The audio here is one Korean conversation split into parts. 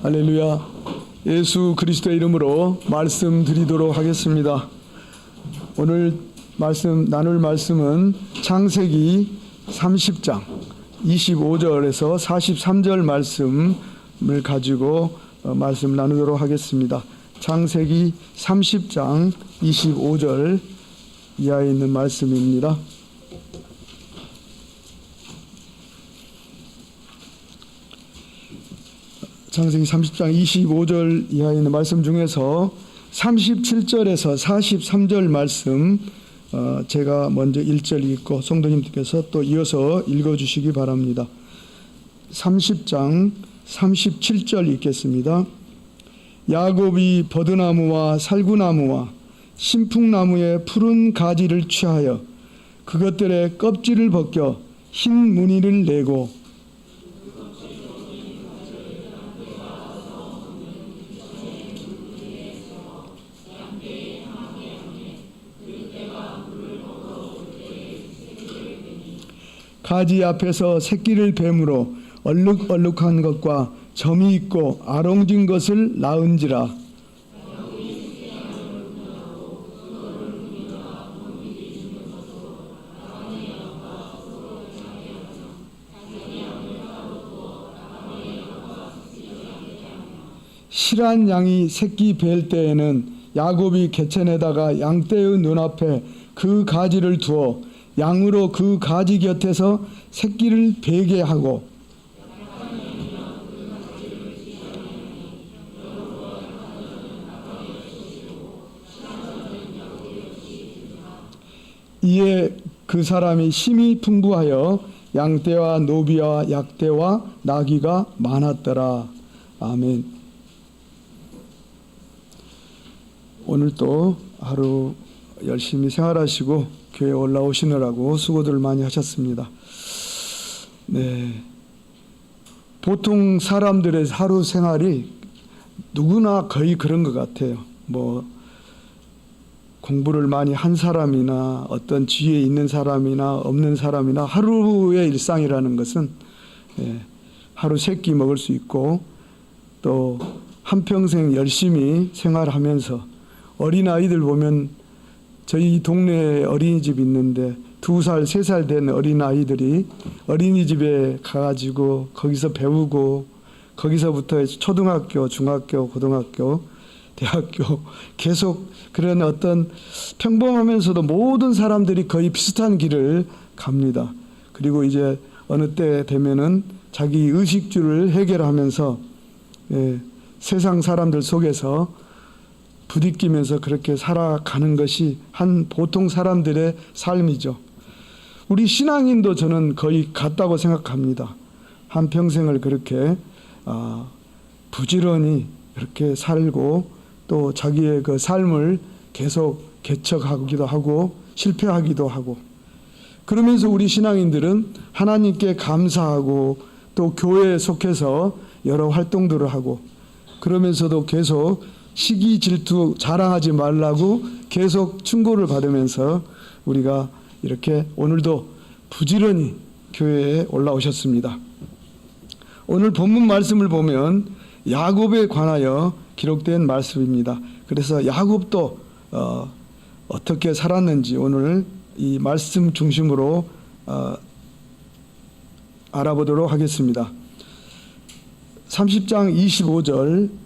할렐루야. 예수 그리스도의 이름으로 말씀드리도록 하겠습니다. 오늘 나눌 말씀은 창세기 30장 25절에서 43절 말씀을 가지고 말씀 나누도록 하겠습니다. 창세기 30장 25절 이하에 있는 말씀입니다. 창세기 30장 25절 이하에 있는 말씀 중에서 37절에서 43절 말씀 제가 먼저 1절 읽고 성도님들께서 또 이어서 읽어주시기 바랍니다. 30장 37절 읽겠습니다. 야곱이 버드나무와 살구나무와 신풍나무의 푸른 가지를 취하여 그것들의 껍질을 벗겨 흰 무늬를 내고 가지 앞에서 새끼를 뱀으로 얼룩얼룩한 것과 점이 있고 아롱진 것을 낳은지라. 실한 양이 새끼 뵐 때에는 야곱이 개천에다가 양떼의 눈앞에 그 가지를 두어 양으로 그 가지 곁에서 새끼를 베게 하고 이에 그 사람이 심히 풍부하여 양떼와 노비와 약떼와 나귀가 많았더라. 아멘. 오늘도 하루 열심히 생활하시고 교회 올라오시느라고 수고들 많이 하셨습니다. 네, 보통 사람들의 하루 생활이 누구나 거의 그런 것 같아요. 뭐 공부를 많이 한 사람이나 어떤 지위에 있는 사람이나 없는 사람이나 하루의 일상이라는 것은 하루 세 끼 먹을 수 있고 또 한평생 열심히 생활하면서 어린아이들 보면 저희 동네에 어린이집 있는데 2살, 3살 된 어린아이들이 어린이집에 가가지고 거기서 배우고 거기서부터 초등학교, 중학교, 고등학교, 대학교 계속 그런 어떤 평범하면서도 모든 사람들이 거의 비슷한 길을 갑니다. 그리고 이제 어느 때 되면은 자기 의식주를 해결하면서 세상 사람들 속에서 부딪히면서 그렇게 살아가는 것이 한 보통 사람들의 삶이죠. 우리 신앙인도 저는 거의 같다고 생각합니다. 한 평생을 그렇게 부지런히 그렇게 살고 또 자기의 그 삶을 계속 개척하기도 하고 실패하기도 하고 그러면서 우리 신앙인들은 하나님께 감사하고 또 교회에 속해서 여러 활동들을 하고 그러면서도 계속 시기 질투 자랑하지 말라고 계속 충고를 받으면서 우리가 이렇게 오늘도 부지런히 교회에 올라오셨습니다. 오늘 본문 말씀을 보면 야곱에 관하여 기록된 말씀입니다. 그래서 야곱도 어떻게 살았는지 오늘 이 말씀 중심으로 알아보도록 하겠습니다. 30장 25절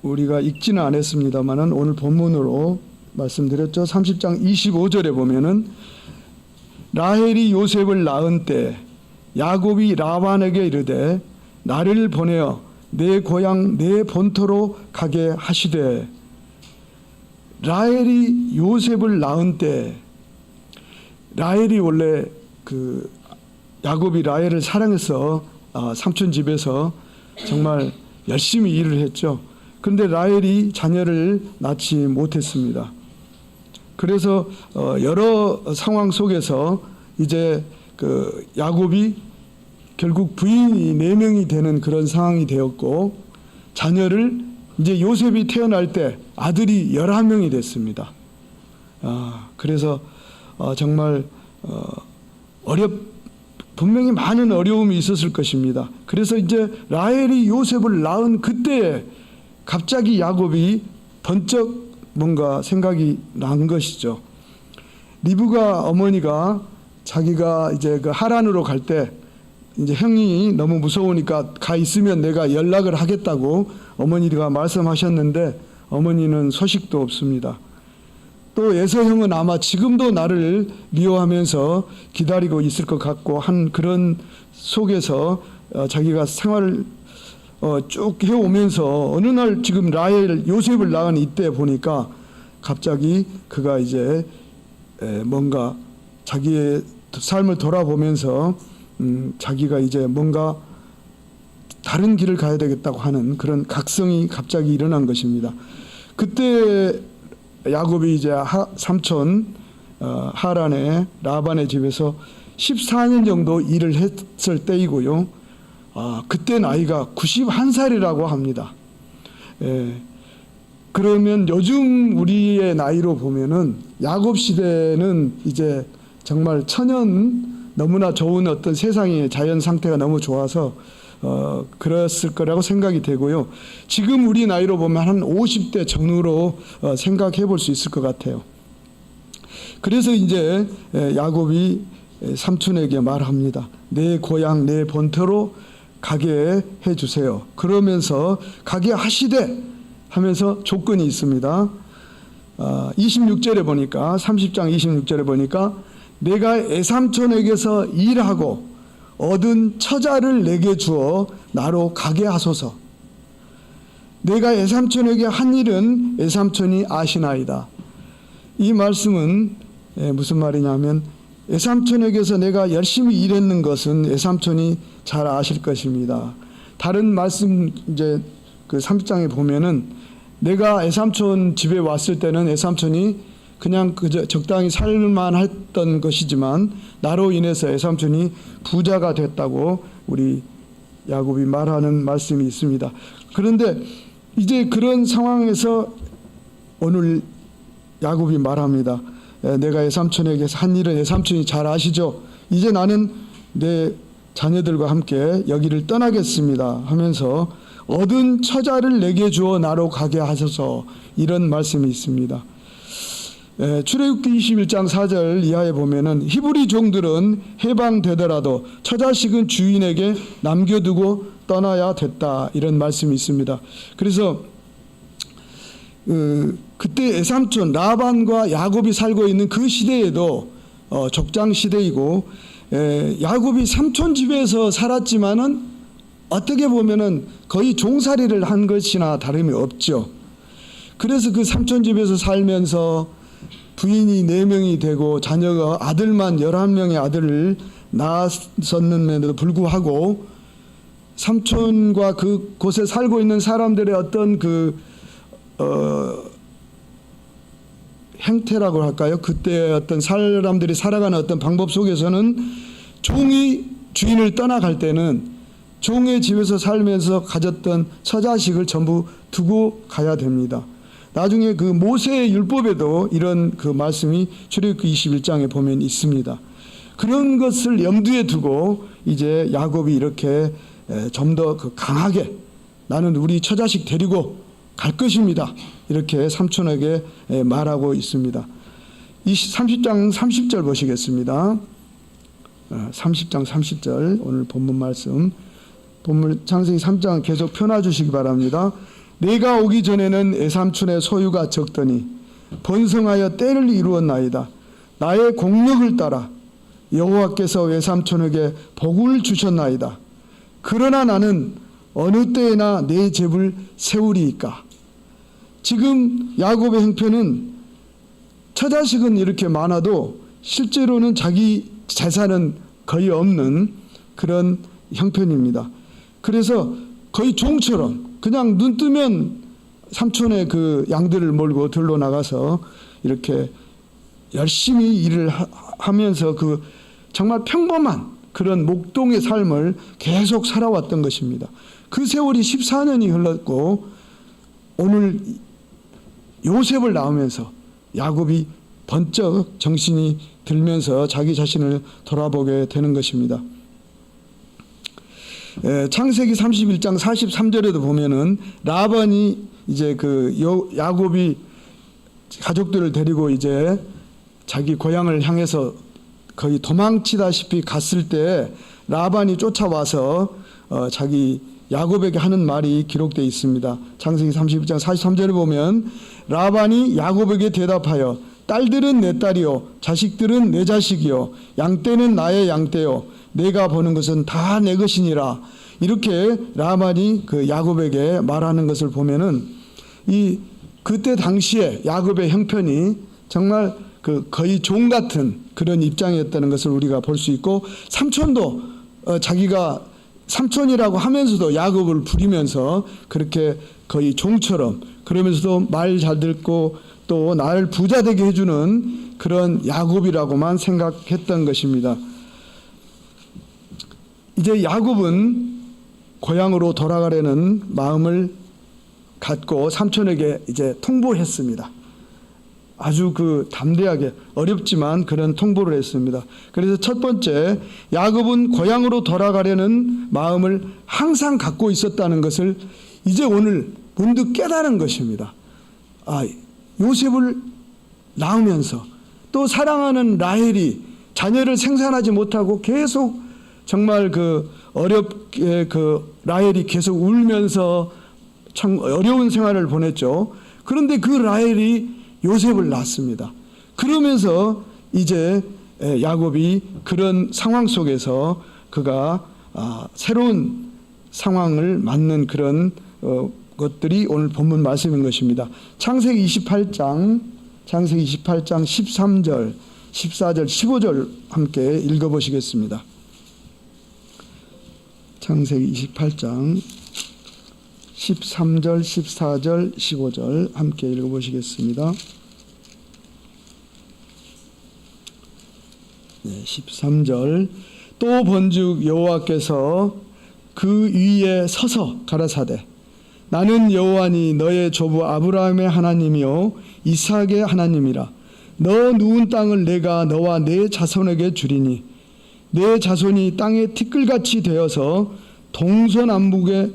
우리가 읽지는 않았습니다만 오늘 본문으로 말씀드렸죠. 30장 25절에 보면은 라헬이 요셉을 낳은 때 야곱이 라반에게 이르되 나를 보내어 내 고향 내 본토로 가게 하시되. 라헬이 요셉을 낳은 때 라헬이 원래 그 야곱이 라헬을 사랑해서 삼촌 집에서 정말 열심히 일을 했죠. 그런데 라헬이 자녀를 낳지 못했습니다. 그래서 여러 상황 속에서 이제 그 야곱이 결국 부인이 4명이 되는 그런 상황이 되었고 자녀를 이제 요셉이 태어날 때 아들이 11명이 됐습니다. 그래서 정말 분명히 많은 어려움이 있었을 것입니다. 그래서 이제 라헬이 요셉을 낳은 그때에 갑자기 야곱이 번쩍 뭔가 생각이 난 것이죠. 리브가 어머니가 자기가 이제 그 하란으로 갈 때 이제 형이 너무 무서우니까 가 있으면 내가 연락을 하겠다고 어머니가 말씀하셨는데 어머니는 소식도 없습니다. 또 에서 형은 아마 지금도 나를 미워하면서 기다리고 있을 것 같고 한 그런 속에서 자기가 생활을 쭉 해오면서 어느 날 지금 라헬 요셉을 낳은 이때 보니까 갑자기 그가 이제 뭔가 자기의 삶을 돌아보면서 자기가 이제 뭔가 다른 길을 가야 되겠다고 하는 그런 각성이 갑자기 일어난 것입니다. 그때 야곱이 이제 삼촌 하란의 라반의 집에서 14년 정도 일을 했을 때이고요. 그때 나이가 91살이라고 합니다. 그러면 요즘 우리의 나이로 보면은 야곱 시대는 이제 정말 천연 너무나 좋은 어떤 세상의 자연 상태가 너무 좋아서 그랬을 거라고 생각이 되고요. 지금 우리 나이로 보면 한 50대 전후로 생각해 볼 수 있을 것 같아요. 그래서 이제 야곱이 삼촌에게 말합니다. 내 고향 내 본토로 가게 해주세요. 그러면서 가게 하시되 하면서 조건이 있습니다. 26절에 보니까 30장 26절에 보니까 내가 애삼촌에게서 일하고 얻은 처자를 내게 주어 나로 가게 하소서. 내가 애삼촌에게 한 일은 애삼촌이 아시나이다. 이 말씀은 무슨 말이냐면 애삼촌에게서 내가 열심히 일했는 것은 애삼촌이 잘 아실 것입니다. 다른 말씀 이제 그 30장에 보면은 내가 애삼촌 집에 왔을 때는 애삼촌이 그냥 그저 적당히 살만 했던 것이지만 나로 인해서 애삼촌이 부자가 됐다고 우리 야곱이 말하는 말씀이 있습니다. 그런데 이제 그런 상황에서 오늘 야곱이 말합니다. 내가 애삼촌에게 한 일은 애삼촌이 잘 아시죠. 이제 나는 내 자녀들과 함께 여기를 떠나겠습니다 하면서 얻은 처자를 내게 주어 나로 가게 하소서, 이런 말씀이 있습니다. 출애굽기 21장 4절 이하에 보면은 히브리 종들은 해방되더라도 처자식은 주인에게 남겨두고 떠나야 됐다, 이런 말씀이 있습니다. 그래서 그때 애삼촌 라반과 야곱이 살고 있는 그 시대에도 족장 시대이고 야곱이 삼촌 집에서 살았지만은 어떻게 보면은 거의 종살이를 한 것이나 다름이 없죠. 그래서 그 삼촌 집에서 살면서 부인이 4명이 되고 자녀가 아들만 11명의 아들을 낳았었는데도 불구하고 삼촌과 그 곳에 살고 있는 사람들의 어떤 행태라고 할까요? 그때 어떤 사람들이 살아가는 어떤 방법 속에서는 종이 주인을 떠나갈 때는 종의 집에서 살면서 가졌던 처자식을 전부 두고 가야 됩니다. 나중에 그 모세의 율법에도 이런 그 말씀이 출애굽기 21장에 보면 있습니다. 그런 것을 염두에 두고 이제 야곱이 이렇게 좀 더 강하게 나는 우리 처자식 데리고 갈 것입니다, 이렇게 삼촌에게 말하고 있습니다. 30장 30절 보시겠습니다. 30장 30절 오늘 본문 말씀, 본문 창세기 3장 계속 펴놔주시기 바랍니다. 내가 오기 전에는 애삼촌의 소유가 적더니 번성하여 때를 이루었나이다. 나의 공력을 따라 여호와께서 애삼촌에게 복을 주셨나이다. 그러나 나는 어느 때에나 내 집을 세우리이까. 지금 야곱의 형편은 처자식은 이렇게 많아도 실제로는 자기 재산은 거의 없는 그런 형편입니다. 그래서 거의 종처럼 그냥 눈 뜨면 삼촌의 그 양들을 몰고 들러 나가서 이렇게 열심히 일을 하면서 그 정말 평범한 그런 목동의 삶을 계속 살아왔던 것입니다. 그 세월이 14년이 흘렀고 오늘 요셉을 낳으면서 야곱이 번쩍 정신이 들면서 자기 자신을 돌아보게 되는 것입니다. 창세기 31장 43절에도 보면은 라반이 이제 야곱이 가족들을 데리고 이제 자기 고향을 향해서 거의 도망치다시피 갔을 때 라반이 쫓아와서 자기 야곱에게 하는 말이 기록되어 있습니다. 창세기 31장 43절에 보면 라반이 야곱에게 대답하여 딸들은 내 딸이요 자식들은 내 자식이요 양떼는 나의 양떼요 내가 보는 것은 다 내 것이니라. 이렇게 라반이 야곱에게 말하는 것을 보면은 그때 당시에 야곱의 형편이 정말 거의 종 같은 그런 입장이었다는 것을 우리가 볼 수 있고, 삼촌도 자기가 삼촌이라고 하면서도 야곱을 부리면서 그렇게 거의 종처럼, 그러면서도 말 잘 듣고 또 나를 부자 되게 해주는 그런 야곱이라고만 생각했던 것입니다. 이제 야곱은 고향으로 돌아가려는 마음을 갖고 삼촌에게 이제 통보했습니다. 아주 담대하게, 어렵지만 그런 통보를 했습니다. 그래서 첫 번째, 야곱은 고향으로 돌아가려는 마음을 항상 갖고 있었다는 것을 이제 오늘 문득 깨달은 것입니다. 요셉을 낳으면서 또 사랑하는 라헬이 자녀를 생산하지 못하고 계속 정말 어렵게 라헬이 계속 울면서 참 어려운 생활을 보냈죠. 그런데 그 라헬이 요셉을 낳습니다. 그러면서 이제 야곱이 그런 상황 속에서 그가 새로운 상황을 맞는 그런 것들이 오늘 본문 말씀인 것입니다. 창세기 28장 13절, 14절, 15절 함께 읽어보시겠습니다. 창세기 28장 13절, 14절, 15절 함께 읽어보시겠습니다. 13절. 또 본즉 여호와께서 그 위에 서서 가라사대 나는 여호와니 너의 조부 아브라함의 하나님이요 이삭의 하나님이라. 너 누운 땅을 내가 너와 내 자손에게 주리니 내 자손이 땅의 티끌같이 되어서 동서남북에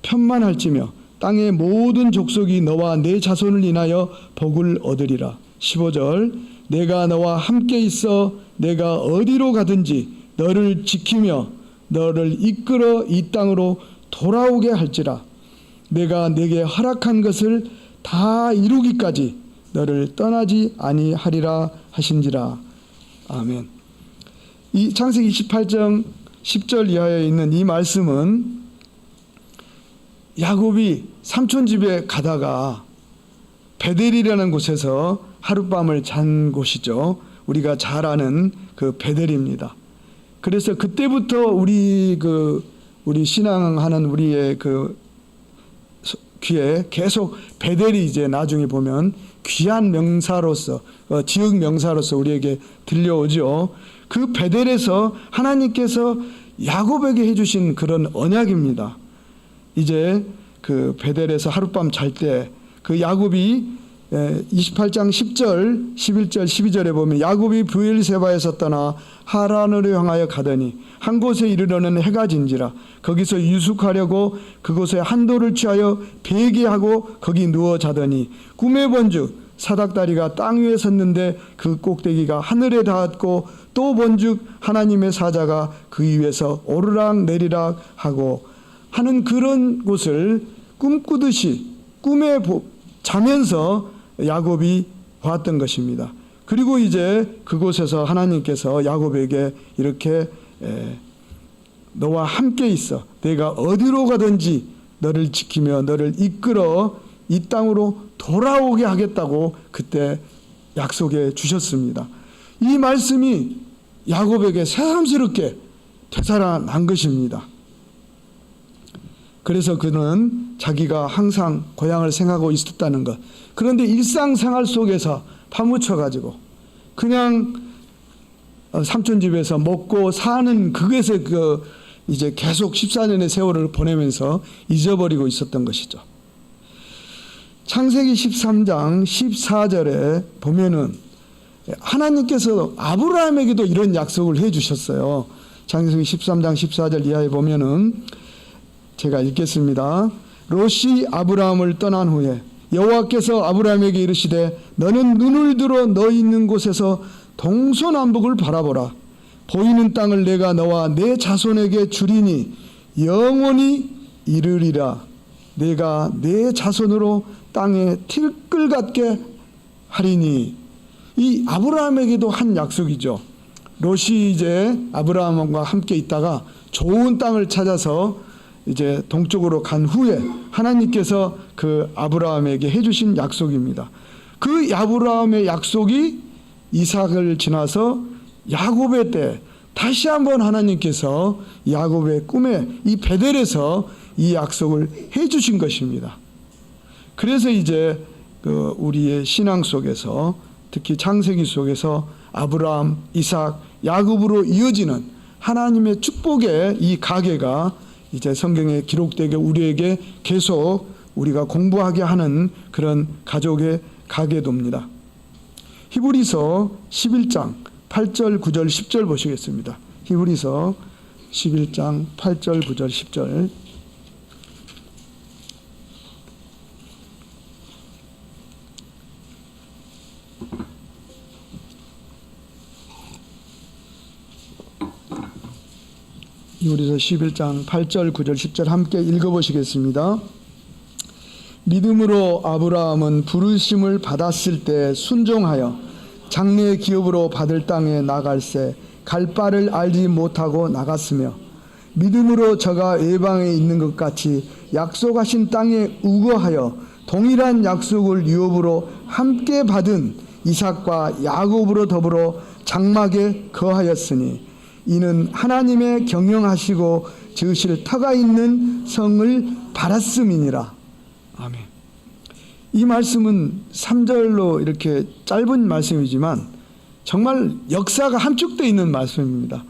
편만할지며 땅의 모든 족속이 너와 내 자손을 인하여 복을 얻으리라. 15절. 내가 너와 함께 있어 내가 어디로 가든지 너를 지키며 너를 이끌어 이 땅으로 돌아오게 할지라. 내가 네게 허락한 것을 다 이루기까지 너를 떠나지 아니하리라 하신지라. 아멘. 이 창세기 28장 10절 이하에 있는 이 말씀은 야곱이 삼촌 집에 가다가 베델이라는 곳에서 하룻밤을 잔 곳이죠. 우리가 잘 아는 베델입니다. 그래서 그때부터 우리 신앙하는 우리의 귀에 계속 베델이 이제 나중에 보면 귀한 명사로서 지역 명사로서 우리에게 들려오죠. 그 베델에서 하나님께서 야곱에게 해주신 그런 언약입니다. 이제 베델에서 하룻밤 잘 때 야곱이 28장 10절, 11절, 12절에 보면 야곱이 브엘세바에서 떠나 하란으로 향하여 가더니 한 곳에 이르러는 해가 진지라. 거기서 유숙하려고 그곳에 한 돌을 취하여 베개하고 거기 누워 자더니 꿈에 본즉 사닥다리가 땅 위에 섰는데 그 꼭대기가 하늘에 닿았고 또 본즉 하나님의 사자가 그 위에서 오르락 내리락 하고 하는 그런 곳을 꿈꾸듯이 꿈에 자면서 야곱이 봤던 것입니다. 그리고 이제 그곳에서 하나님께서 야곱에게 이렇게 너와 함께 있어 내가 어디로 가든지 너를 지키며 너를 이끌어 이 땅으로 돌아오게 하겠다고 그때 약속해 주셨습니다. 이 말씀이 야곱에게 새삼스럽게 되살아난 것입니다. 그래서 그는 자기가 항상 고향을 생각하고 있었다는 것. 그런데 일상생활 속에서 파묻혀가지고 그냥 삼촌 집에서 먹고 사는 그것에 이제 계속 14년의 세월을 보내면서 잊어버리고 있었던 것이죠. 창세기 13장 14절에 보면은 하나님께서 아브라함에게도 이런 약속을 해 주셨어요. 창세기 13장 14절 이하에 보면은 제가 읽겠습니다. 롯이 아브라함을 떠난 후에 여호와께서 아브라함에게 이르시되 너는 눈을 들어 너 있는 곳에서 동서남북을 바라보라. 보이는 땅을 내가 너와 내 자손에게 주리니 영원히 이르리라. 내가 내 자손으로 땅에 틸끌 같게 하리니. 이 아브라함에게도 한 약속이죠. 롯이 이제 아브라함과 함께 있다가 좋은 땅을 찾아서 이제 동쪽으로 간 후에 하나님께서 그 아브라함에게 해주신 약속입니다. 그 아브라함의 약속이 이삭을 지나서 야곱의 때 다시 한번 하나님께서 야곱의 꿈에 이 베델에서 이 약속을 해주신 것입니다. 그래서 이제 우리의 신앙 속에서 특히 창세기 속에서 아브라함, 이삭, 야곱으로 이어지는 하나님의 축복의 이 가계가 이제 성경에 기록되게 우리에게 계속 우리가 공부하게 하는 그런 가족의 가계도입니다. 히브리서 11장 8절 9절 10절 보시겠습니다. 히브리서 11장 8절 9절 10절. 히브리서 11장 8절 9절 10절 함께 읽어보시겠습니다. 믿음으로 아브라함은 부르심을 받았을 때 순종하여 장래의 기업으로 받을 땅에 나갈새 갈 바를 알지 못하고 나갔으며 믿음으로 저가 외방에 있는 것 같이 약속하신 땅에 우거하여 동일한 약속을 유업으로 함께 받은 이삭과 야곱으로 더불어 장막에 거하였으니 이는 하나님의 경영하시고 지으실 터가 있는 성을 받았음이니라. 아멘. 이 말씀은 3절로 이렇게 짧은 말씀이지만 정말 역사가 함축되어 있는 말씀입니다.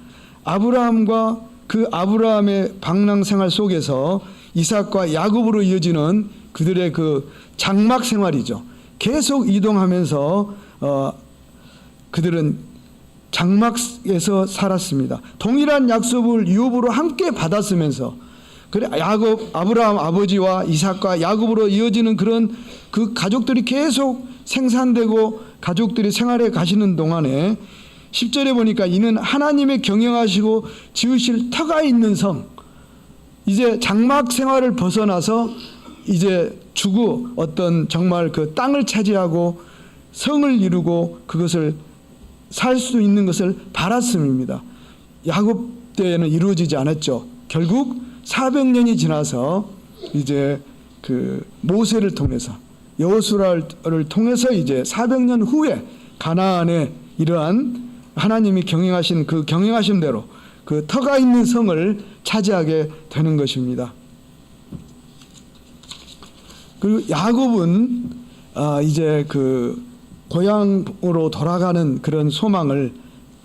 아브라함과 그 아브라함의 방랑 생활 속에서 이삭과 야곱으로 이어지는 그들의 그 장막 생활이죠. 계속 이동하면서 그들은 장막에서 살았습니다. 동일한 약속을 유업으로 함께 받았으면서 그래 아브라함 아버지와 이삭과 야곱으로 이어지는 그런 그 가족들이 계속 생산되고 가족들이 생활해 가시는 동안에 10절에 보니까 이는 하나님의 경영하시고 지으실 터가 있는 성. 이제 장막 생활을 벗어나서 이제 주고 어떤 정말 그 땅을 차지하고 성을 이루고 그것을 살 수 있는 것을 바랐음입니다. 야곱 때에는 이루어지지 않았죠. 결국 400년이 지나서 이제 그 모세를 통해서 여호수아를 통해서 이제 400년 후에 가나안에 이러한 하나님이 경영하신 그 경영하심대로 그 터가 있는 성을 차지하게 되는 것입니다. 그리고 야곱은 이제 그 고향으로 돌아가는 그런 소망을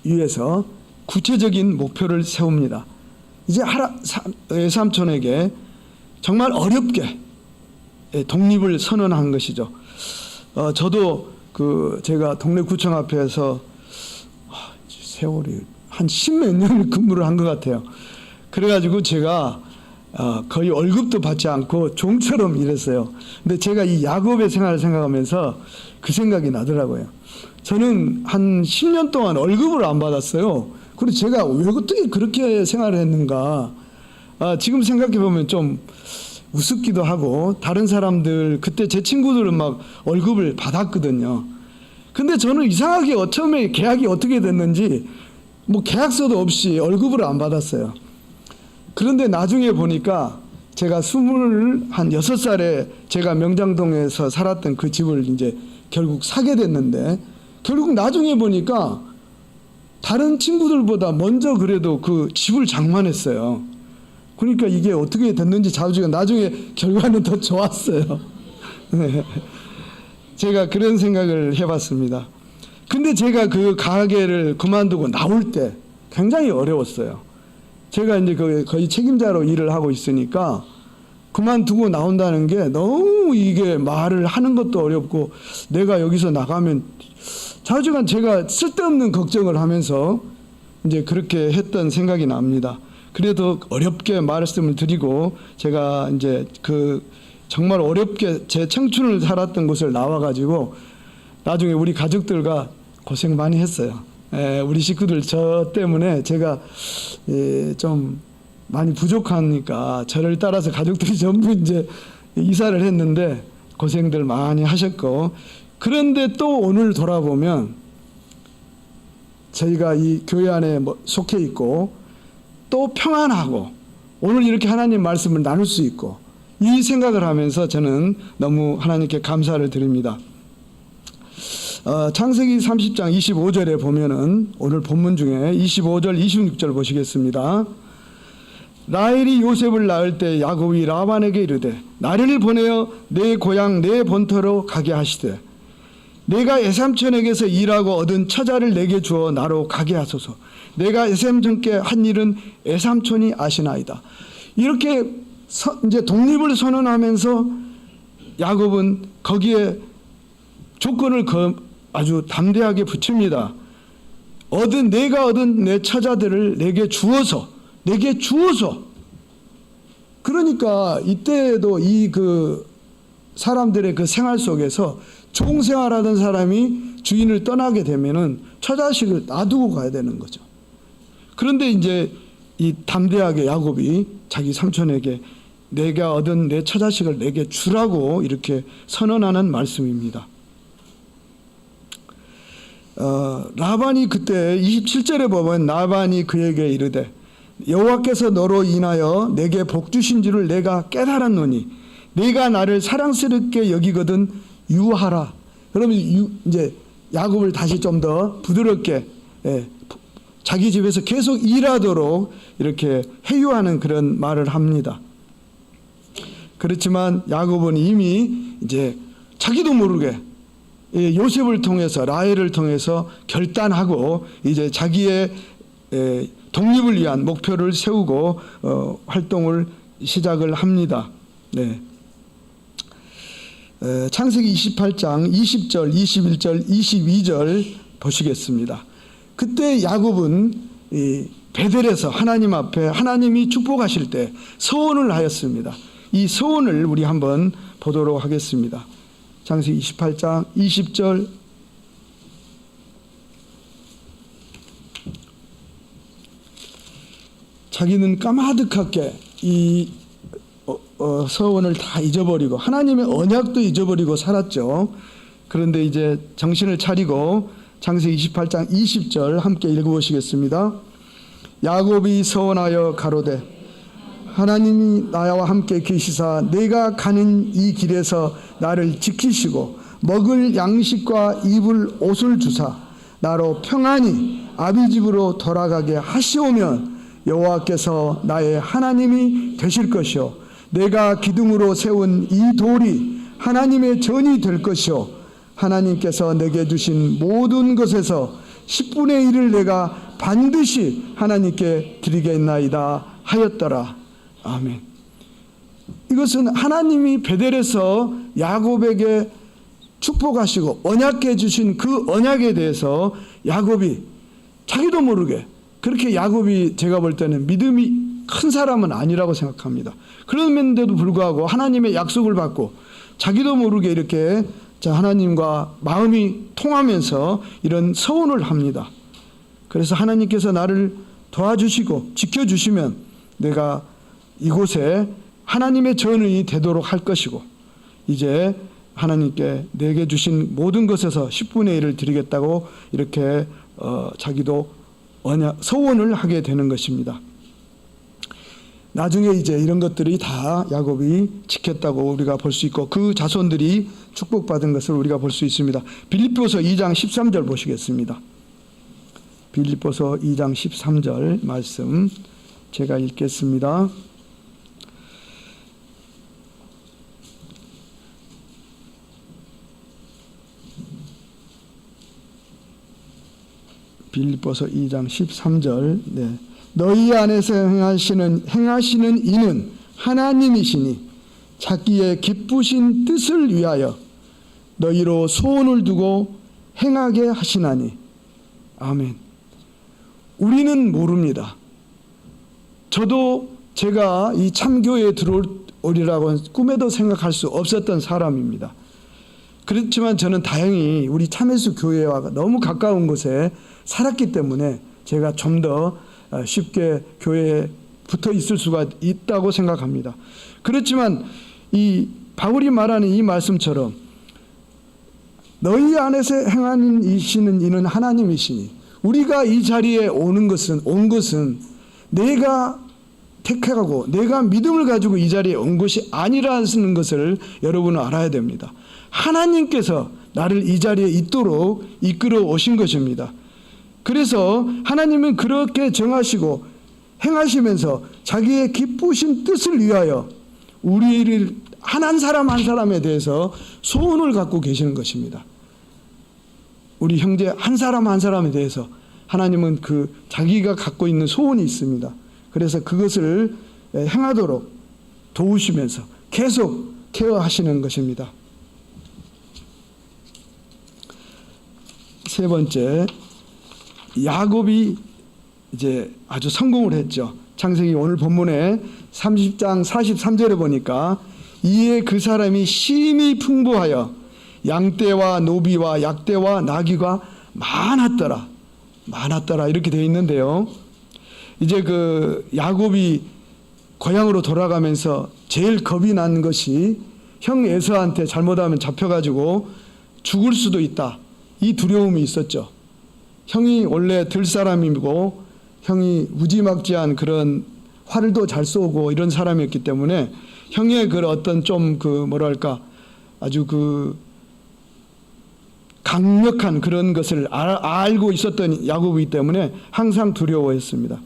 위해서 구체적인 목표를 세웁니다. 이제 외삼촌에게 정말 어렵게 독립을 선언한 것이죠. 저도 제가 동네 구청 앞에서 세월이 한 10몇 년을 근무를 한 것 같아요. 그래가지고 제가 거의 월급도 받지 않고 종처럼 일했어요. 근데 제가 이 야곱의 생활을 생각하면서 그 생각이 나더라고요. 저는 한 10년 동안 월급을 안 받았어요. 그리고 제가 왜 어떻게 그렇게 생활을 했는가. 지금 생각해보면 좀 우습기도 하고 다른 사람들 그때 제 친구들은 막 월급을 받았거든요. 근데 저는 이상하게 처음에 계약이 어떻게 됐는지 뭐 계약서도 없이 월급을 안 받았어요. 그런데 나중에 보니까 제가 26살에 제가 명장동에서 살았던 그 집을 이제 결국 사게 됐는데 결국 나중에 보니까 다른 친구들보다 먼저 그래도 그 집을 장만했어요. 그러니까 이게 어떻게 됐는지 나중에 결과는 더 좋았어요. 네. 제가 그런 생각을 해봤습니다. 근데 제가 그 가게를 그만두고 나올 때 굉장히 어려웠어요. 제가 이제 거의 책임자로 일을 하고 있으니까 그만두고 나온다는 게 너무 이게 말을 하는 것도 어렵고 내가 여기서 나가면 좌우지간 제가 쓸데없는 걱정을 하면서 이제 그렇게 했던 생각이 납니다. 그래도 어렵게 말씀을 드리고 제가 이제 그 정말 어렵게 제 청춘을 살았던 곳을 나와가지고 나중에 우리 가족들과 고생 많이 했어요. 우리 식구들 저 때문에 제가 좀 많이 부족하니까 저를 따라서 가족들이 전부 이제 이사를 했는데 고생들 많이 하셨고, 그런데 또 오늘 돌아보면 저희가 이 교회 안에 속해 있고 또 평안하고 오늘 이렇게 하나님 말씀을 나눌 수 있고, 이 생각을 하면서 저는 너무 하나님께 감사를 드립니다. 창세기 30장 25절에 보면은 오늘 본문 중에 25절 26절 보시겠습니다. 라헬이 요셉을 낳을 때 야곱이 라반에게 이르되 나를 보내어 내 고향 내 본토로 가게 하시되 내가 애삼촌에게서 일하고 얻은 처자를 내게 주어 나로 가게 하소서. 내가 애삼촌께 한 일은 애삼촌이 아시나이다. 이렇게 이제 독립을 선언하면서 야곱은 거기에 조건을 아주 담대하게 붙입니다. 내가 얻은 내 처자들을 내게 주어서. 그러니까 이때에도 이 사람들의 그 생활 속에서 종생활하던 사람이 주인을 떠나게 되면은 처자식을 놔두고 가야 되는 거죠. 그런데 이제 이 담대하게 야곱이 자기 삼촌에게 내가 얻은 내 처자식을 내게 주라고 이렇게 선언하는 말씀입니다. 라반이 그때 27절에 보면 라반이 그에게 이르되 여호와께서 너로 인하여 내게 복 주신 줄을 내가 깨달았노니 네가 나를 사랑스럽게 여기거든 유하라. 그러면 이제 야곱을 다시 좀 더 부드럽게 자기 집에서 계속 일하도록 이렇게 회유하는 그런 말을 합니다. 그렇지만 야곱은 이미 이제 자기도 모르게 요셉을 통해서 라헬을 통해서 결단하고 이제 자기의 독립을 위한 목표를 세우고 활동을 시작을 합니다. 네. 창세기 28장 20절, 21절, 22절 보시겠습니다. 그때 야곱은 베델에서 하나님 앞에 하나님이 축복하실 때 서원을 하였습니다. 이 서원을 우리 한번 보도록 하겠습니다. 창세기 28장 20절 자기는 까마득하게 이 서원을 다 잊어버리고 하나님의 언약도 잊어버리고 살았죠. 그런데 이제 정신을 차리고 창세기 28장 20절 함께 읽어보시겠습니다. 야곱이 서원하여 가로되 하나님이 나와 함께 계시사 내가 가는 이 길에서 나를 지키시고 먹을 양식과 입을 옷을 주사 나로 평안히 아비 집으로 돌아가게 하시오면 여호와께서 나의 하나님이 되실 것이요 내가 기둥으로 세운 이 돌이 하나님의 전이 될 것이요 하나님께서 내게 주신 모든 것에서 10분의 1을 내가 반드시 하나님께 드리겠나이다 하였더라. 아멘. 이것은 하나님이 베델에서 야곱에게 축복하시고 언약해 주신 그 언약에 대해서 야곱이 자기도 모르게, 그렇게 야곱이 제가 볼 때는 믿음이 큰 사람은 아니라고 생각합니다. 그런데도 불구하고 하나님의 약속을 받고 자기도 모르게 이렇게 하나님과 마음이 통하면서 이런 서원을 합니다. 그래서 하나님께서 나를 도와주시고 지켜주시면 내가 이곳에 하나님의 전이 되도록 할 것이고 이제 하나님께 내게 주신 모든 것에서 10분의 1을 드리겠다고 이렇게 자기도 서원을 하게 되는 것입니다. 나중에 이제 이런 것들이 다 야곱이 지켰다고 우리가 볼 수 있고 그 자손들이 축복받은 것을 우리가 볼 수 있습니다. 빌립보서 2장 13절 보시겠습니다. 빌립보서 2장 13절 말씀 제가 읽겠습니다. 빌립보서 2장 13절 네. 너희 안에서 행하시는 이는 하나님이시니 자기의 기쁘신 뜻을 위하여 너희로 소원을 두고 행하게 하시나니. 아멘. 우리는 모릅니다. 저도 제가 이 참교회에 들어오리라고 꿈에도 생각할 수 없었던 사람입니다. 그렇지만 저는 다행히 우리 참예수 교회와 너무 가까운 곳에 살았기 때문에 제가 좀 더 쉽게 교회에 붙어 있을 수가 있다고 생각합니다. 그렇지만 이 바울이 말하는 이 말씀처럼 너희 안에서 행하는 이시는 이는 하나님이시니, 우리가 이 자리에 온 것은 내가 택하고 내가 믿음을 가지고 이 자리에 온 것이 아니라는 것을 여러분은 알아야 됩니다. 하나님께서 나를 이 자리에 있도록 이끌어 오신 것입니다. 그래서 하나님은 그렇게 정하시고 행하시면서 자기의 기쁘신 뜻을 위하여 우리를 한 사람 한 사람에 대해서 소원을 갖고 계시는 것입니다. 우리 형제 한 사람 한 사람에 대해서 하나님은 그 자기가 갖고 있는 소원이 있습니다. 그래서 그것을 행하도록 도우시면서 계속 케어하시는 것입니다. 세 번째, 야곱이 이제 아주 성공을 했죠. 창세기 오늘 본문에 30장 43절에 보니까 이에 그 사람이 심히 풍부하여 양떼와 노비와 약떼와 나귀가 많았더라 이렇게 되어 있는데요. 이제 그 야곱이 고향으로 돌아가면서 제일 겁이 난 것이 형 에서한테 잘못하면 잡혀가지고 죽을 수도 있다, 이 두려움이 있었죠. 형이 원래 들사람이고 형이 무지막지한 그런 활도 잘 쏘고 이런 사람이었기 때문에 형의 그 어떤 좀 그 뭐랄까 아주 그 강력한 그런 것을 알고 있었던 야곱이기 때문에 항상 두려워했습니다.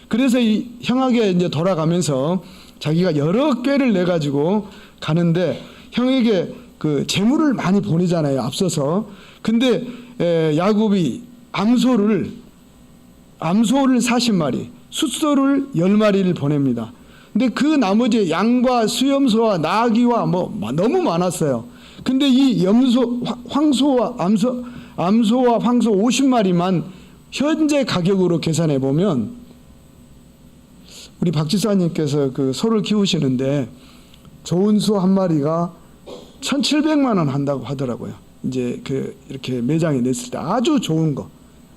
그래서 이 형에게 이제 돌아가면서 자기가 여러 꾀를 내 가지고 가는데 형에게 그 재물을 많이 보내잖아요, 앞서서. 근데 야곱이 암소를 40마리, 숫소를 10마리를 보냅니다. 근데 그 나머지 양과 수염소와 나귀와 뭐 너무 많았어요. 근데 이 암소와 황소 50마리만 현재 가격으로 계산해 보면, 우리 박 지사님께서 그 소를 키우시는데 좋은 소 한 마리가 1,700만 원 한다고 하더라고요. 이제 그 이렇게 매장에 냈을 때 아주 좋은 거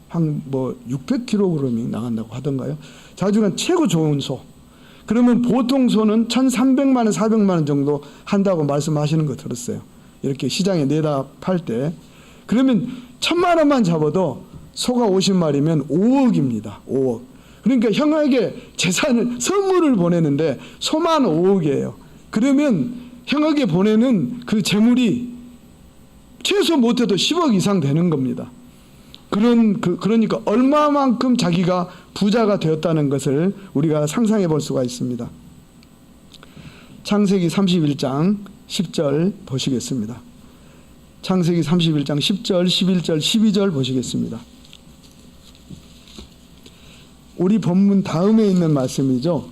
한 뭐 600kg이 나간다고 하던가요. 자주간 최고 좋은 소. 그러면 보통 소는 1,300만 원, 400만 원 정도 한다고 말씀하시는 거 들었어요. 이렇게 시장에 내다 팔 때. 그러면 1,000만 원만 잡아도 소가 50마리면 5억입니다. 5억. 그러니까 형에게 선물을 보내는데 소만 5억이에요. 그러면 형에게 보내는 그 재물이 최소 못해도 10억 이상 되는 겁니다. 그러니까 얼마만큼 자기가 부자가 되었다는 것을 우리가 상상해 볼 수가 있습니다. 창세기 31장 10절 보시겠습니다. 창세기 31장 10절, 11절, 12절 보시겠습니다. 우리 본문 다음에 있는 말씀이죠.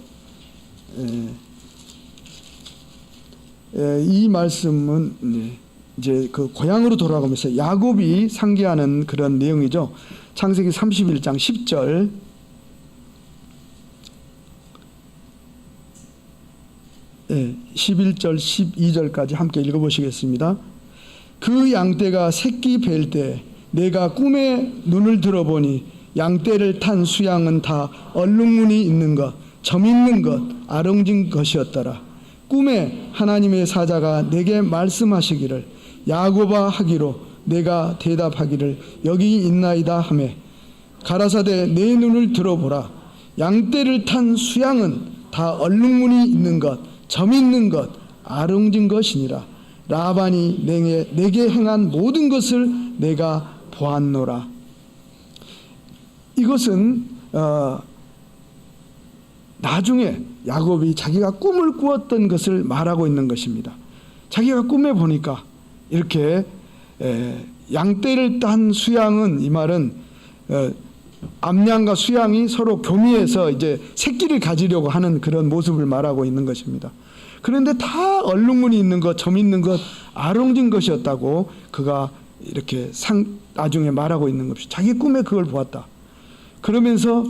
이 말씀은 이제 그 고향으로 돌아가면서 야곱이 상기하는 그런 내용이죠. 창세기 31장 10절, 예, 11절, 12절까지 함께 읽어보시겠습니다. 그 양떼가 새끼 뵐 때 내가 꿈에 눈을 들어보니 양떼를 탄 수양은 다 얼룩무늬 있는 것, 점 있는 것, 아롱진 것이었더라. 꿈에 하나님의 사자가 내게 말씀하시기를 야곱아 하기로 내가 대답하기를 여기 있나이다 하매 가라사대 내 눈을 들어보라. 양떼를 탄 수양은 다 얼룩무늬 있는 것, 점 있는 것, 아롱진 것이니라. 라반이 내게 행한 모든 것을 내가 보았노라. 이것은 나중에 야곱이 자기가 꿈을 꾸었던 것을 말하고 있는 것입니다. 자기가 꿈에 보니까 이렇게 양떼를 딴 수양은, 이 말은 암양과 수양이 서로 교미해서 이제 새끼를 가지려고 하는 그런 모습을 말하고 있는 것입니다. 그런데 다 얼룩무늬 있는 것, 점 있는 것, 아롱진 것이었다고 그가 이렇게 나중에 말하고 있는 것이, 자기 꿈에 그걸 보았다. 그러면서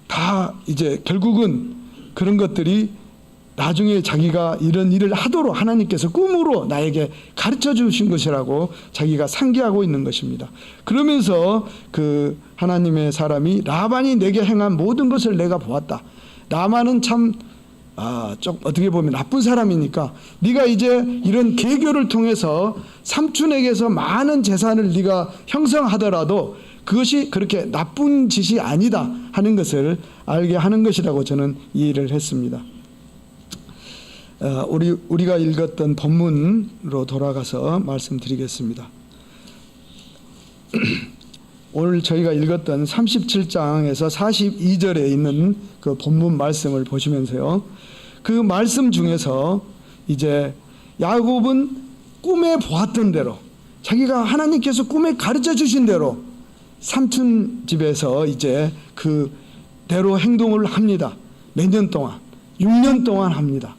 다 이제 결국은 그런 것들이 나중에 자기가 이런 일을 하도록 하나님께서 꿈으로 나에게 가르쳐 주신 것이라고 자기가 상기하고 있는 것입니다. 그러면서 그 하나님의 사람이 라반이 내게 행한 모든 것을 내가 보았다. 라반은 참 좀 어떻게 보면 나쁜 사람이니까 네가 이제 이런 계교를 통해서 삼촌에게서 많은 재산을 네가 형성하더라도 그것이 그렇게 나쁜 짓이 아니다 하는 것을 알게 하는 것이라고 저는 이해를 했습니다. 우리가 읽었던 본문으로 돌아가서 말씀드리겠습니다. 오늘 저희가 읽었던 37장에서 42절에 있는 그 본문 말씀을 보시면서요. 그 말씀 중에서 이제 야곱은 꿈에 보았던 대로 자기가 하나님께서 꿈에 가르쳐 주신 대로 삼촌 집에서 이제 그대로 행동을 합니다. 몇 년 동안? 6년 동안 합니다.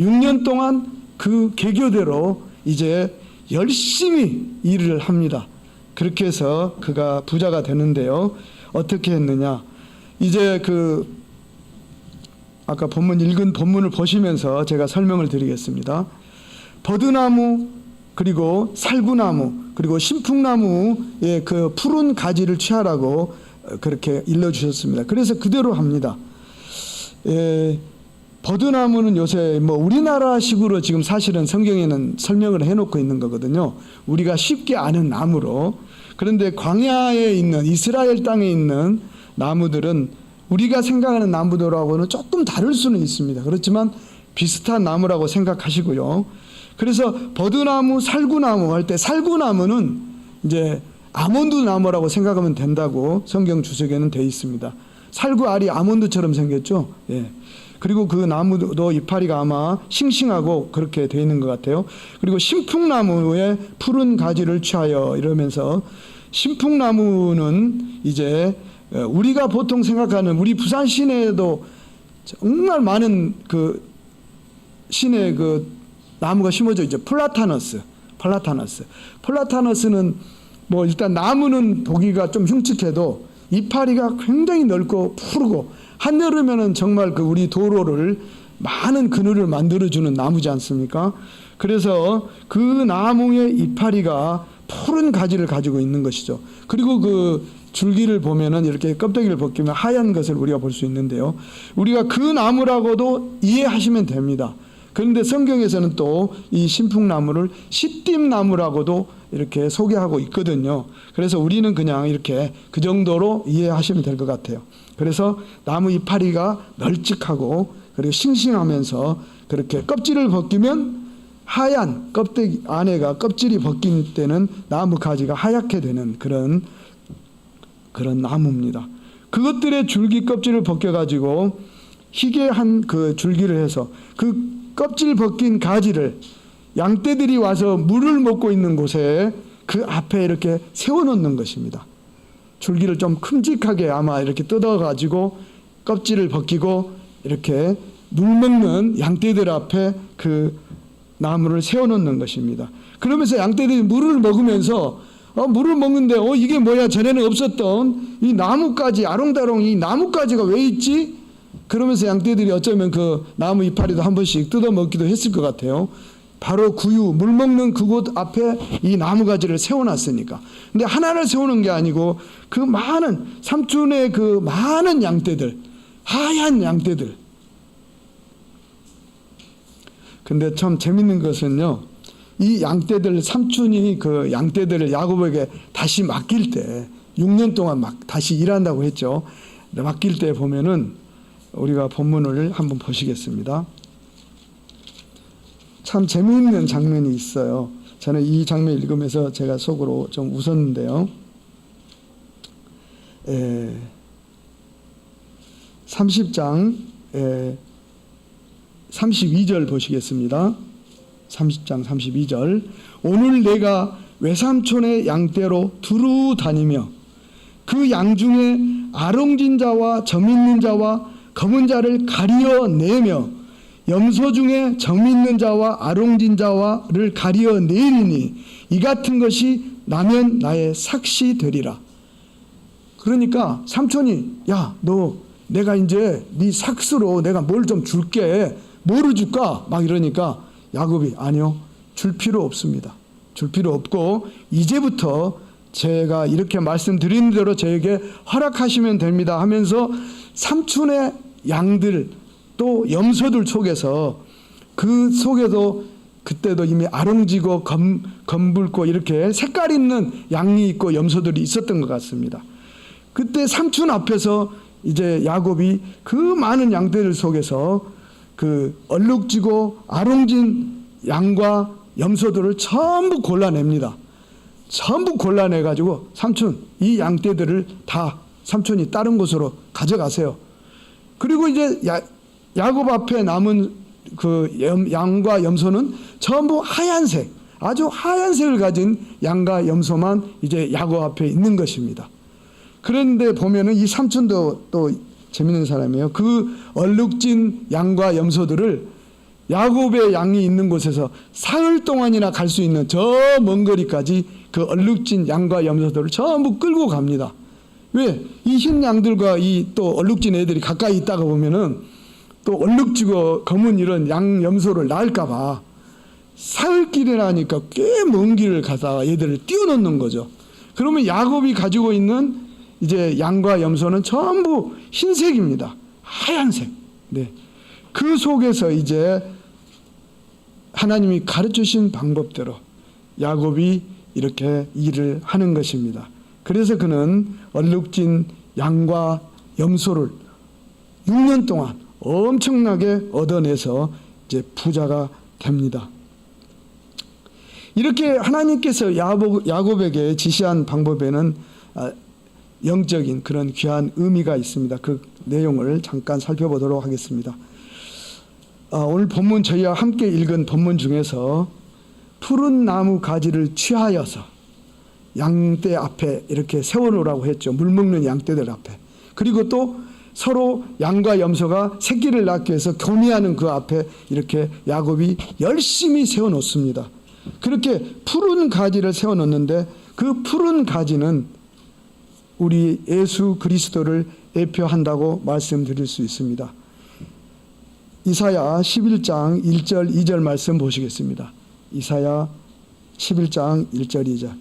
6년 동안 그 계교대로 이제 열심히 일을 합니다. 그렇게 해서 그가 부자가 되는데요. 어떻게 했느냐? 이제 아까 본문 읽은 본문을 보시면서 제가 설명을 드리겠습니다. 버드나무 그리고 살구나무 그리고 신풍나무의 그 푸른 가지를 취하라고 그렇게 일러주셨습니다. 그래서 그대로 합니다. 버드나무는 요새 우리나라식으로 지금 사실은 성경에는 설명을 해놓고 있는 거거든요. 우리가 쉽게 아는 나무로. 그런데 광야에 있는 이스라엘 땅에 있는 나무들은 우리가 생각하는 나무들하고는 조금 다를 수는 있습니다. 그렇지만 비슷한 나무라고 생각하시고요. 그래서 버드나무, 살구나무 할 때 살구나무는 이제 아몬드 나무라고 생각하면 된다고 성경 주석에는 되어 있습니다. 살구 알이 아몬드처럼 생겼죠. 예. 그리고 그 나무도 이파리가 아마 싱싱하고 그렇게 되어 있는 것 같아요. 그리고 신풍나무의 푸른 가지를 취하여 이러면서 신풍나무는 이제 우리가 보통 생각하는 우리 부산 시내에도 정말 많은 그 시내 그 나무가 심어져 있죠. 플라타너스는 뭐 일단 나무는 보기가 좀 흉측해도 이파리가 굉장히 넓고 푸르고 한여름에는 정말 그 우리 도로를 많은 그늘을 만들어주는 나무지 않습니까? 그래서 그 나무의 이파리가 푸른 가지를 가지고 있는 것이죠. 그리고 그 줄기를 보면은 이렇게 껍데기를 벗기면 하얀 것을 우리가 볼 수 있는데요. 우리가 그 나무라고도 이해하시면 됩니다. 그런데 성경에서는 또 이 신풍나무를 시띠나무라고도 이렇게 소개하고 있거든요. 그래서 우리는 그냥 이렇게 그 정도로 이해하시면 될 것 같아요. 그래서 나무 이파리가 널찍하고 그리고 싱싱하면서 그렇게 껍질을 벗기면 하얀 껍데기 안에가 껍질이 벗긴 때는 나무 가지가 하얗게 되는 그런 나무입니다. 그것들의 줄기 껍질을 벗겨가지고 희게 한 그 줄기를 해서 그 껍질 벗긴 가지를 양떼들이 와서 물을 먹고 있는 곳에 그 앞에 이렇게 세워놓는 것입니다. 줄기를 좀 큼직하게 아마 이렇게 뜯어가지고 껍질을 벗기고 이렇게 물 먹는 양떼들 앞에 그 나무를 세워놓는 것입니다. 그러면서 양떼들이 물을 먹으면서 물을 먹는데 이게 뭐야, 전에는 없었던 이 나뭇가지, 아롱다롱 이 나뭇가지가 왜 있지? 그러면서 양떼들이 어쩌면 그 나무 이파리도 한 번씩 뜯어 먹기도 했을 것 같아요. 바로 구유, 물 먹는 그곳 앞에 이 나무가지를 세워놨으니까. 근데 하나를 세우는 게 아니고 그 많은 삼촌의 그 많은 양떼들, 하얀 양떼들. 근데 참 재밌는 것은요, 이 양떼들, 삼촌이 그 양떼들을 야곱에게 다시 맡길 때 6년 동안 다시 일한다고 했죠. 맡길 때 보면은 우리가 본문을 한번 보시겠습니다. 참 재미있는 장면이 있어요. 저는 이 장면 읽으면서 제가 속으로 좀 웃었는데요. 30장 32절 보시겠습니다. 30장 32절. 오늘 내가 외삼촌의 양떼로 두루 다니며 그 양 중에 아롱진 자와 점 있는 자와 검은 자를 가리어내며 염소 중에 점 있는 자와 아롱진 자와를 가리어내리니 이 같은 것이 나면 나의 삭시 되리라. 그러니까 삼촌이 야, 너 내가 이제 네 삭스로 내가 뭘 좀 줄게. 뭐를 줄까? 막 이러니까 야곱이 아니요. 줄 필요 없습니다. 줄 필요 없고 이제부터 제가 이렇게 말씀드린 대로 저에게 허락하시면 됩니다 하면서 삼촌의 양들 또 염소들 속에서 그 속에도 그때도 이미 아롱지고 검붉고 이렇게 색깔 있는 양이 있고 염소들이 있었던 것 같습니다. 그때 삼촌 앞에서 이제 야곱이 그 많은 양들 속에서 그 얼룩지고 아롱진 양과 염소들을 전부 골라냅니다. 전부 골라내가지고 삼촌 이 양떼들을 다 삼촌이 다른 곳으로 가져가세요. 그리고 이제 야곱 앞에 남은 그 양과 염소는 전부 하얀색, 아주 하얀색을 가진 양과 염소만 이제 야곱 앞에 있는 것입니다. 그런데 보면은 이 삼촌도 또 재밌는 사람이에요. 그 얼룩진 양과 염소들을 야곱의 양이 있는 곳에서 사흘 동안이나 갈 수 있는 저 먼 거리까지 그 얼룩진 양과 염소들을 전부 끌고 갑니다. 왜? 이 흰 양들과 이 또 얼룩진 애들이 가까이 있다가 보면은 또 얼룩지고 검은 이런 양 염소를 낳을까봐 사흘 길이라니까 꽤 먼 길을 가다가 얘들을 띄워놓는 거죠. 그러면 야곱이 가지고 있는 이제 양과 염소는 전부 흰색입니다. 하얀색. 네. 그 속에서 이제 하나님이 가르치신 방법대로 야곱이 이렇게 일을 하는 것입니다. 그래서 그는 얼룩진 양과 염소를 6년 동안 엄청나게 얻어내서 이제 부자가 됩니다. 이렇게 하나님께서 야곱에게 지시한 방법에는 영적인 그런 귀한 의미가 있습니다. 그 내용을 잠깐 살펴보도록 하겠습니다. 오늘 본문 저희와 함께 읽은 본문 중에서 푸른 나무 가지를 취하여서 양떼 앞에 이렇게 세워놓으라고 했죠. 물 먹는 양떼들 앞에. 그리고 또 서로 양과 염소가 새끼를 낳기 위해서 교미하는 그 앞에 이렇게 야곱이 열심히 세워놓습니다. 그렇게 푸른 가지를 세워놓는데 그 푸른 가지는 우리 예수 그리스도를 대표한다고 말씀드릴 수 있습니다. 이사야 11장 1절 2절 말씀 보시겠습니다. 이사야 11장 1절 2절.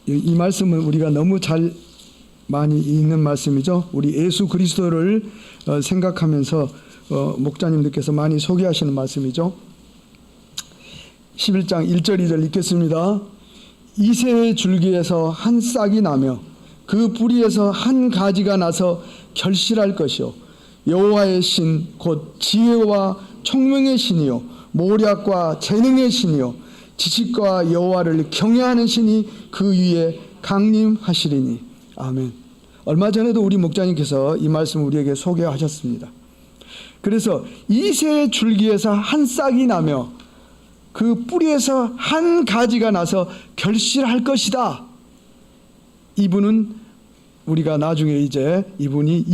이 말씀은 우리가 너무 잘 많이 읽는 말씀이죠. 우리 예수 그리스도를 생각하면서 목자님들께서 많이 소개하시는 말씀이죠. 11장 1절 2절 읽겠습니다. 이새의 줄기에서 한 싹이 나며 그 뿌리에서 한 가지가 나서 결실할 것이요 여호와의 신 곧 지혜와 총명의 신이요 모략과 재능의 신이요 지식과 여호와를 경외하는 신이 그 위에 강림하시리니. 아멘. 얼마 전에도 우리 목자님께서 이 말씀을 우리에게 소개하셨습니다. 그래서 이새의 줄기에서 한 싹이 나며 그 뿌리에서 한 가지가 나서 결실할 것이다. 이분은 우리가 나중에 이제 이분이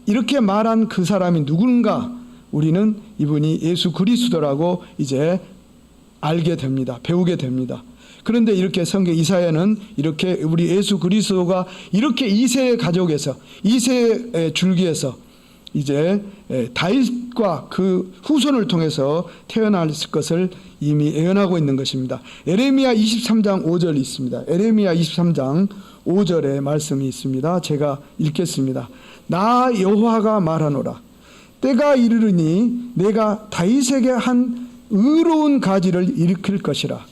이렇게 말한 그 사람이 누군가 우리는 이분이 예수 그리스도라고 이제 알게 됩니다. 배우게 됩니다. 그런데 이렇게 성경 이사야는 이렇게 우리 예수 그리스도가 이렇게 이새의 가족에서 이새의 줄기에서 이제 다윗과 그 후손을 통해서 태어날 것을 이미 예언하고 있는 것입니다. 에레미야 23장 5절 있습니다. 에레미야 23장 5절에 말씀이 있습니다. 제가 읽겠습니다. 나 여호와가 말하노라. 때가 이르르니 내가 다윗에게 한 의로운 가지를 일으킬 것이라.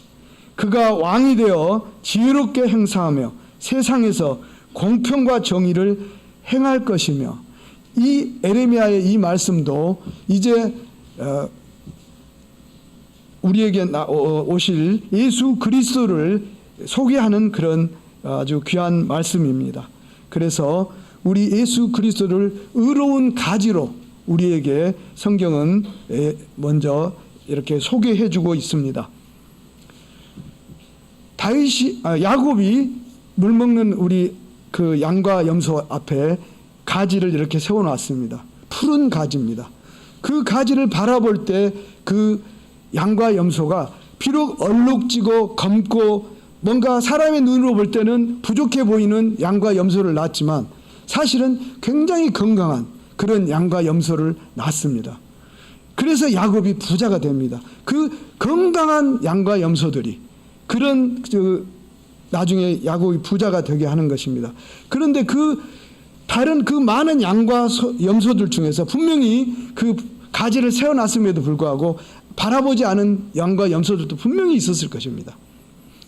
그가 왕이 되어 지혜롭게 행사하며 세상에서 공평과 정의를 행할 것이며. 이 에레미야의 이 말씀도 이제 우리에게 오실 예수 그리스도를 소개하는 그런 아주 귀한 말씀입니다. 그래서 우리 예수 그리스도를 의로운 가지로 우리에게 성경은 먼저 이렇게 소개해 주고 있습니다. 야곱이 물 먹는 우리 그 양과 염소 앞에 가지를 이렇게 세워놨습니다. 푸른 가지입니다. 그 가지를 바라볼 때 그 양과 염소가 비록 얼룩지고 검고 뭔가 사람의 눈으로 볼 때는 부족해 보이는 양과 염소를 낳았지만 사실은 굉장히 건강한 그런 양과 염소를 낳습니다. 그래서 야곱이 부자가 됩니다. 그 건강한 양과 염소들이 그런 나중에 야곱이 부자가 되게 하는 것입니다. 그런데 그 다른 그 많은 양과 염소들 중에서 분명히 그 가지를 세워놨음에도 불구하고 바라보지 않은 양과 염소들도 분명히 있었을 것입니다.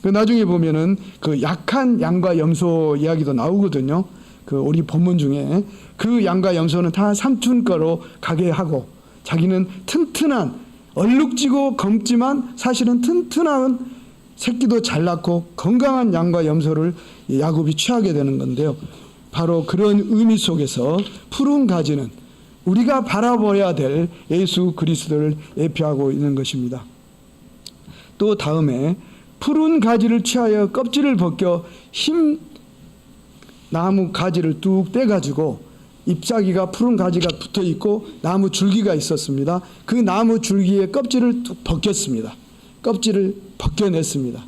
그 나중에 보면은 그 약한 양과 염소 이야기도 나오거든요. 그 우리 본문 중에 그 양과 염소는 다 삼촌 거로 가게 하고 자기는 튼튼한 얼룩지고 검지만 사실은 튼튼한 새끼도 잘 낳고 건강한 양과 염소를 야곱이 취하게 되는 건데요. 바로 그런 의미 속에서 푸른 가지는 우리가 바라봐야 될 예수 그리스도를 예표하고 있는 것입니다. 또 다음에 푸른 가지를 취하여 껍질을 벗겨 흰 나무 가지를 뚝 떼가지고 잎사귀가 푸른 가지가 붙어 있고 나무 줄기가 있었습니다. 그 나무 줄기의 껍질을 뚝 벗겼습니다. 껍질을 벗겨냈습니다.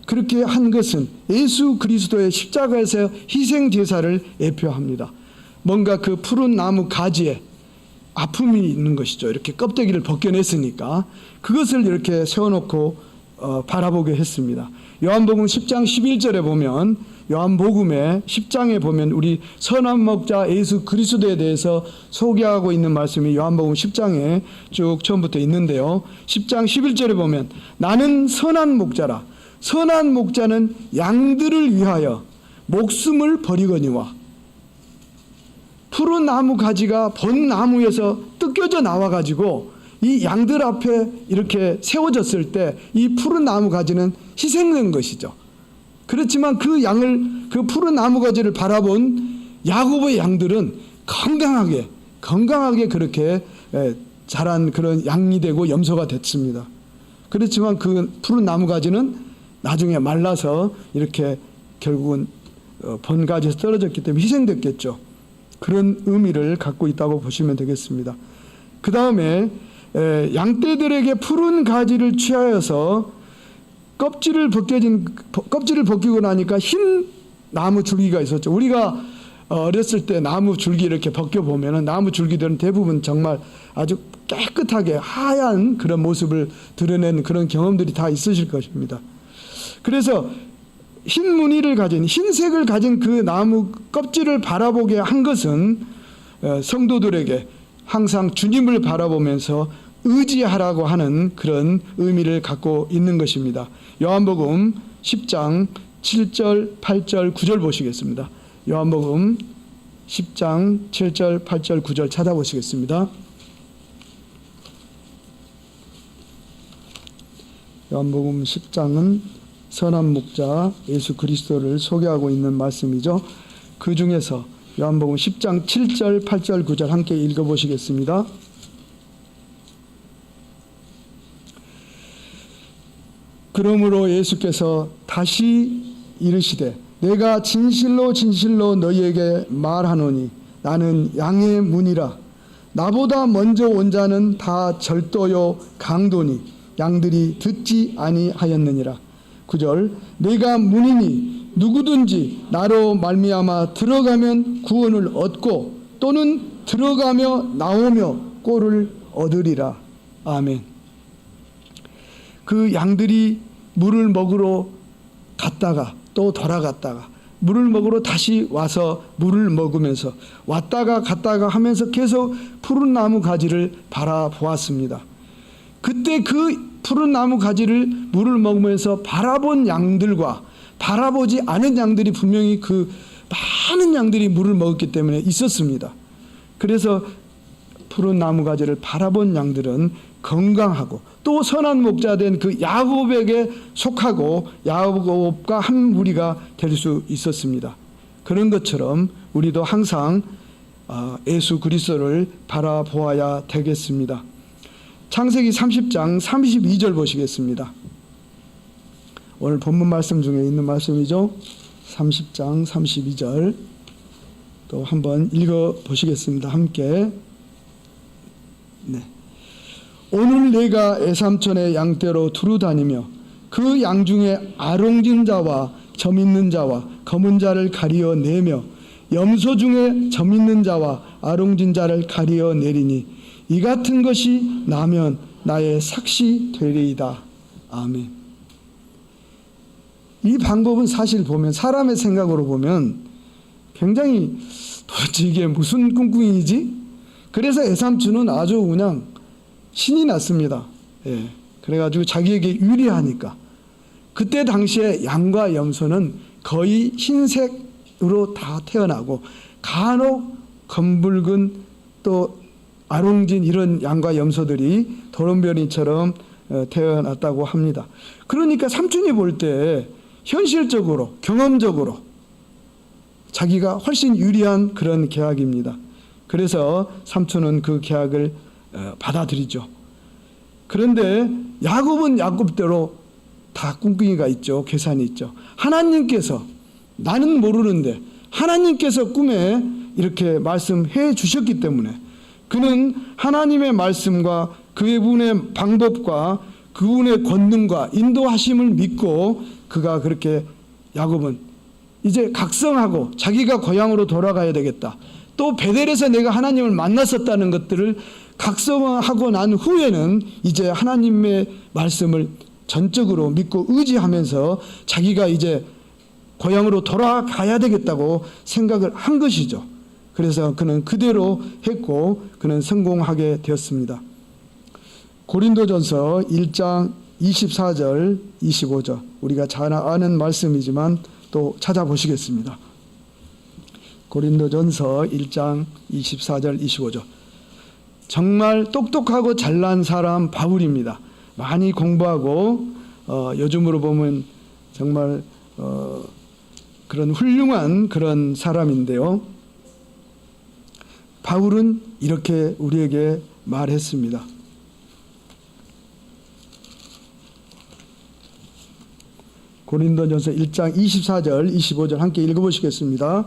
그렇게 한 것은 예수 그리스도의 십자가에서 희생 제사를 예표합니다. 뭔가 그 푸른 나무 가지에 아픔이 있는 것이죠. 이렇게 껍데기를 벗겨냈으니까 그것을 이렇게 세워놓고 바라보게 했습니다. 요한복음 10장 11절에 보면 요한복음의 10장에 보면 우리 선한 목자 예수 그리스도에 대해서 소개하고 있는 말씀이 요한복음 10장에 쭉 처음부터 있는데요. 10장 11절에 보면 나는 선한 목자라. 선한 목자는 양들을 위하여 목숨을 버리거니와 푸른 나무 가지가 본 나무에서 뜯겨져 나와가지고 이 양들 앞에 이렇게 세워졌을 때 이 푸른 나무 가지는 희생된 것이죠. 그렇지만 그 양을 그 푸른 나무 가지를 바라본 야곱의 양들은 건강하게 그렇게 자란 그런 양이 되고 염소가 됐습니다. 그렇지만 그 푸른 나무 가지는 나중에 말라서 이렇게 결국은 본 가지에서 떨어졌기 때문에 희생됐겠죠. 그런 의미를 갖고 있다고 보시면 되겠습니다. 그 다음에 양떼들에게 푸른 가지를 취하여서 껍질을 벗기고 나니까 흰 나무 줄기가 있었죠. 우리가 어렸을 때 나무 줄기 이렇게 벗겨 보면은 나무 줄기들은 대부분 정말 아주 깨끗하게 하얀 그런 모습을 드러낸 그런 경험들이 다 있으실 것입니다. 그래서 흰 무늬를 가진 흰색을 가진 그 나무 껍질을 바라보게 한 것은 성도들에게 항상 주님을 바라보면서 의지하라고 하는 그런 의미를 갖고 있는 것입니다. 요한복음 10장 7절, 8절, 9절 보시겠습니다. 요한복음 10장 7절, 8절, 9절 찾아보시겠습니다. 요한복음 10장은 선한 목자 예수 그리스도를 소개하고 있는 말씀이죠. 그 중에서 요한복음 10장 7절, 8절, 9절 함께 읽어보시겠습니다. 그러므로 예수께서 다시 이르시되 내가 진실로 진실로 너희에게 말하노니 나는 양의 문이라. 나보다 먼저 온 자는 다 절도요 강도니 양들이 듣지 아니하였느니라. 9절 내가 문이니 누구든지 나로 말미암아 들어가면 구원을 얻고 또는 들어가며 나오며 꼴을 얻으리라. 아멘. 그 양들이 물을 먹으러 갔다가 또 돌아갔다가 물을 먹으러 다시 와서 물을 먹으면서 왔다가 갔다가 하면서 계속 푸른 나무 가지를 바라보았습니다. 그때 그 푸른 나무 가지를 물을 먹으면서 바라본 양들과 바라보지 않은 양들이 분명히 그 많은 양들이 물을 먹었기 때문에 있었습니다. 그래서 푸른 나무 가지를 바라본 양들은 건강하고 또 선한 목자된 그 야곱에게 속하고 야곱과 한 무리가 될 수 있었습니다. 그런 것처럼 우리도 항상 예수 그리스도를 바라보아야 되겠습니다. 창세기 30장 32절 보시겠습니다. 오늘 본문 말씀 중에 있는 말씀이죠. 30장 32절 또 한번 읽어 보시겠습니다. 함께. 네. 오늘 내가 애삼촌의 양떼로 두루 다니며 그 양 중에 아롱진 자와 점 있는 자와 검은 자를 가리어 내며 염소 중에 점 있는 자와 아롱진 자를 가리어 내리니 이 같은 것이 나면 나의 삭시 되리이다. 아멘. 이 방법은 사실 보면 사람의 생각으로 보면 굉장히 도대체 이게 무슨 꿍꿍이지? 그래서 애삼촌은 아주 그냥 신이 났습니다. 예. 그래가지고 자기에게 유리하니까. 그때 당시에 양과 염소는 거의 흰색으로 다 태어나고 간혹 검붉은 또 아롱진 이런 양과 염소들이 도롱변이처럼 태어났다고 합니다. 그러니까 삼촌이 볼 때 현실적으로 경험적으로 자기가 훨씬 유리한 그런 계약입니다. 그래서 삼촌은 그 계약을 받아들이죠. 그런데 야곱은 야곱대로 다 꿍꿍이가 있죠. 계산이 있죠. 하나님께서 나는 모르는데 하나님께서 꿈에 이렇게 말씀해 주셨기 때문에 그는 하나님의 말씀과 그분의 방법과 그분의 권능과 인도하심을 믿고 그가 그렇게 야곱은 이제 각성하고 자기가 고향으로 돌아가야 되겠다. 또 베델에서 내가 하나님을 만났었다는 것들을 각성하고 난 후에는 이제 하나님의 말씀을 전적으로 믿고 의지하면서 자기가 이제 고향으로 돌아가야 되겠다고 생각을 한 것이죠. 그래서 그는 그대로 했고 그는 성공하게 되었습니다. 고린도전서 1장 24절 25절 우리가 잘 아는 말씀이지만 또 찾아보시겠습니다. 고린도전서 1장 24절 25절 정말 똑똑하고 잘난 사람 바울입니다. 많이 공부하고 요즘으로 보면 정말 그런 훌륭한 그런 사람인데요. 바울은 이렇게 우리에게 말했습니다. 고린도전서 1장 24절 25절 함께 읽어보시겠습니다.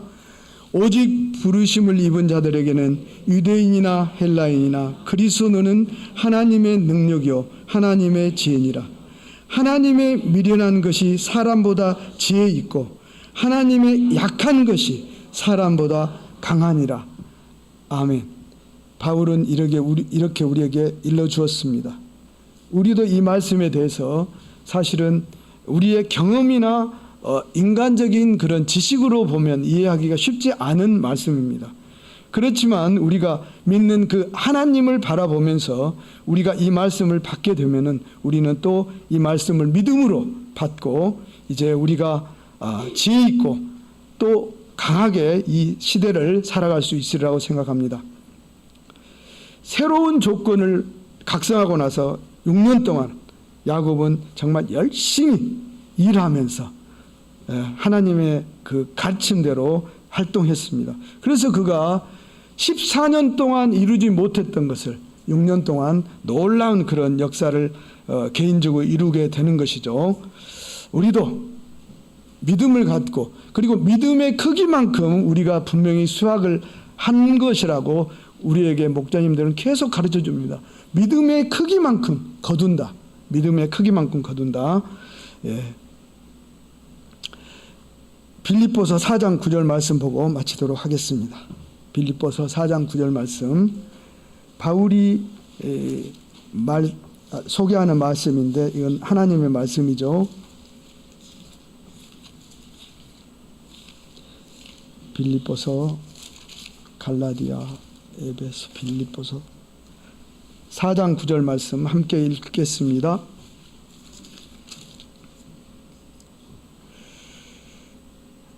오직 부르심을 입은 자들에게는 유대인이나 헬라인이나 그리스도는 하나님의 능력이요 하나님의 지혜니라. 하나님의 미련한 것이 사람보다 지혜 있고 하나님의 약한 것이 사람보다 강하니라. 아멘. 바울은 이렇게 우리에게 일러주었습니다. 우리도 이 말씀에 대해서 사실은 우리의 경험이나 인간적인 그런 지식으로 보면 이해하기가 쉽지 않은 말씀입니다. 그렇지만 우리가 믿는 그 하나님을 바라보면서 우리가 이 말씀을 받게 되면은 우리는 또 이 말씀을 믿음으로 받고 이제 우리가 지혜 있고 또 강하게 이 시대를 살아갈 수 있으리라고 생각합니다. 새로운 조건을 각성하고 나서 6년 동안 야곱은 정말 열심히 일하면서 하나님의 그 가르침대로 활동했습니다. 그래서 그가 14년 동안 이루지 못했던 것을 6년 동안 놀라운 그런 역사를 개인적으로 이루게 되는 것이죠. 우리도 믿음을 갖고 그리고 믿음의 크기만큼 우리가 분명히 수확을 한 것이라고 우리에게 목자님들은 계속 가르쳐 줍니다. 믿음의 크기만큼 거둔다. 믿음의 크기만큼 거둔다. 예. 빌립보서 4장 9절 말씀 보고 마치도록 하겠습니다. 빌립보서 4장 9절 말씀 바울이 소개하는 말씀인데 이건 하나님의 말씀이죠. 빌립보서, 갈라디아, 에베소, 빌립보서 4장 9절 말씀 함께 읽겠습니다.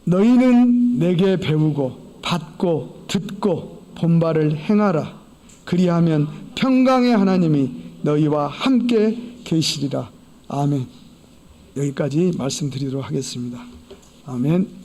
너희는 내게 배우고 받고 듣고 본바를 행하라. 그리하면 평강의 하나님이 너희와 함께 계시리라. 아멘. 여기까지 말씀드리도록 하겠습니다. 아멘.